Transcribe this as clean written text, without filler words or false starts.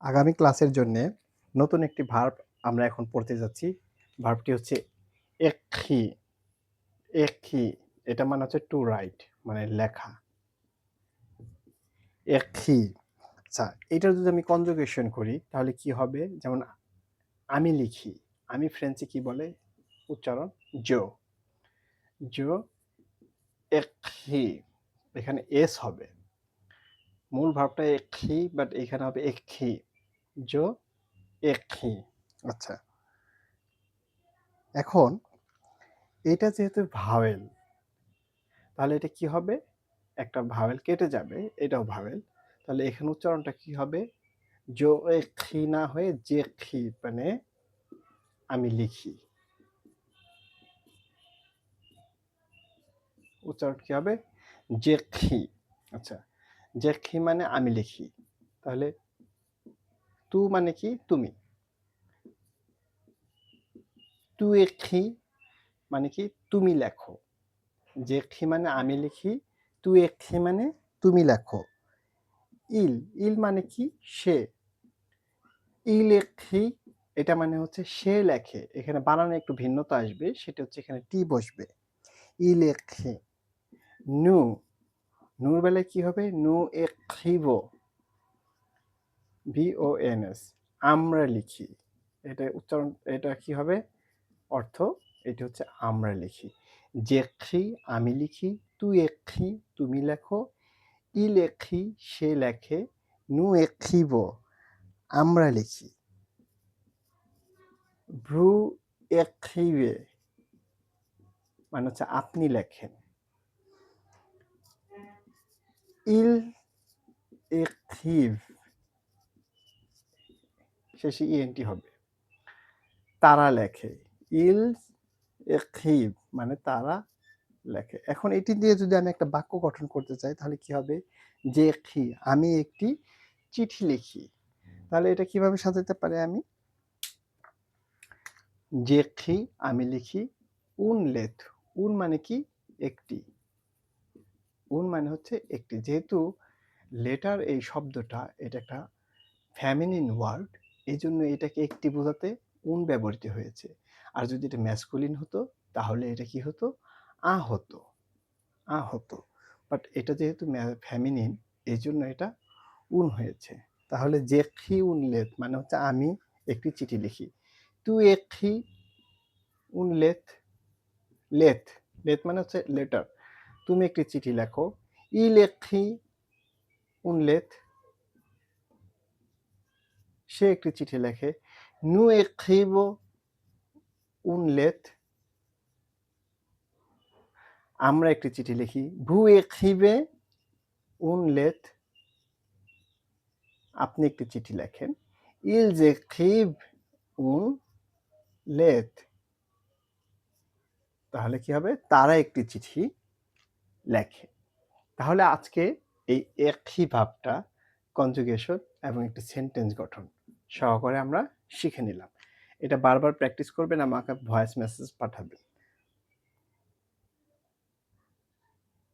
আগামী ক্লাসের জন্যে নতুন একটি ভার্ব আমরা এখন পড়তে যাচ্ছি। ভার্বটি হচ্ছে এক্খি। এক্খি এটা মানে হচ্ছে টু রাইট মানে লেখা। এক্খি। আচ্ছা, এটার যদি আমি কনজুগেশন করি তাহলে কি হবে? যেমন আমি লিখি। আমি ফ্রেঞ্চে কি বলে উচ্চারণ? জো। জো এক্খি। এখানে এস হবে। মূল ভার্বটা এক্খি বাট এখানে হবে এক্খি। জো এক্খি। আচ্ছা। এখন এটা যেহেতু ভাওয়েল তাহলে এটা কি হবে? একটা ভাওয়েল কেটে যাবে, এটাও ভাওয়েল। তাহলে এখানে উচ্চারণটা কি হবে? জো এ খি না হয়ে যে খি মানে আমি লিখি। উচ্চারণ কি হবে? যে খি। আচ্ছা, যে খি মানে আমি লিখি। তাহলে তু মানে কি? তুমি। তু এ খি মানে কি? তুমি লেখো। যে খি মানে আমি লিখি, তু এ খি মানে তুমি লেখো। ইল ইল মানে কি? সে। ইল এক্খি এটা মানে হচ্ছে সে লেখে। এখানে বানানে একটু ভিন্নতা আসবে, সেটা হচ্ছে এখানে টি বসবে। ইল এক্খি। নু নুর বেলায় কি হবে? নু এক্খিবো। VONS আমরা লিখি। এটা উচ্চারণ এটা কি হবে? অর্থ এটা হচ্ছে আমরা লিখি। যেখি আমি লিখি, তুই এক্খি তুমি লেখো, ইল এক্খি সে লেখে, নু এক্খিবো আমরা লিখি। ভ্রু এক্খিবে মানে হচ্ছে আপনি লেখেন। ইল এক্টিভ শেষে ইএনটি হবে। তারা লেখে। ইল এক্টিভ মানে তারা লেখে। এখন এটি দিয়ে যদি আমি একটা বাক্য গঠন করতে চাই তাহলে কি হবে? যে খি আমি একটি চিঠি লিখি। তাহলে এটা কিভাবে সাজাতে পারি আমি? যে খি আমি লিখি, উন লেথ উন মানে কি? একটি। উন মানে হচ্ছে একটি। যেহেতু লেটার এই শব্দটা এটা একটা ফ্যামিনিন ওয়ার্ড, এই জন্য এটাকে একটি বোঝাতে উন ব্যবহৃত হয়েছে। আর যদি এটা ম্যাসকুলিন হতো তাহলে এটা কি হতো? হতো। হতো। বাট এটা যেহেতু ফ্যামিনিন এই জন্য এটা উন হয়েছে। তাহলে যেখি উন লেথ মানে হচ্ছে আমি একটি চিঠি লিখি। তু এখি উন লেথ লেথ লেথ মানে হচ্ছে লেটার। তুমি একটি চিঠি লেখো। ই লেখি উন লেথ সে একটি চিঠি লেখে। নু এখিবো উন লেথ আমরা একটি চিঠি লিখি। ভু এখিবে উন লেথ আপনি একটি চিঠি লেখেন। ইলস এখিব উন লেথ তাহলে কি হবে? তারা একটি চিঠি লেখে। তাহলে আজকে এই একই ভাবটা কনজুগেশন এবং একটি সেন্টেন্স গঠন সহকারে আমরা শিখে নিলাম। এটা বারবার প্র্যাকটিস করবেন, আমাকে ভয়েস মেসেজ পাঠাবেন।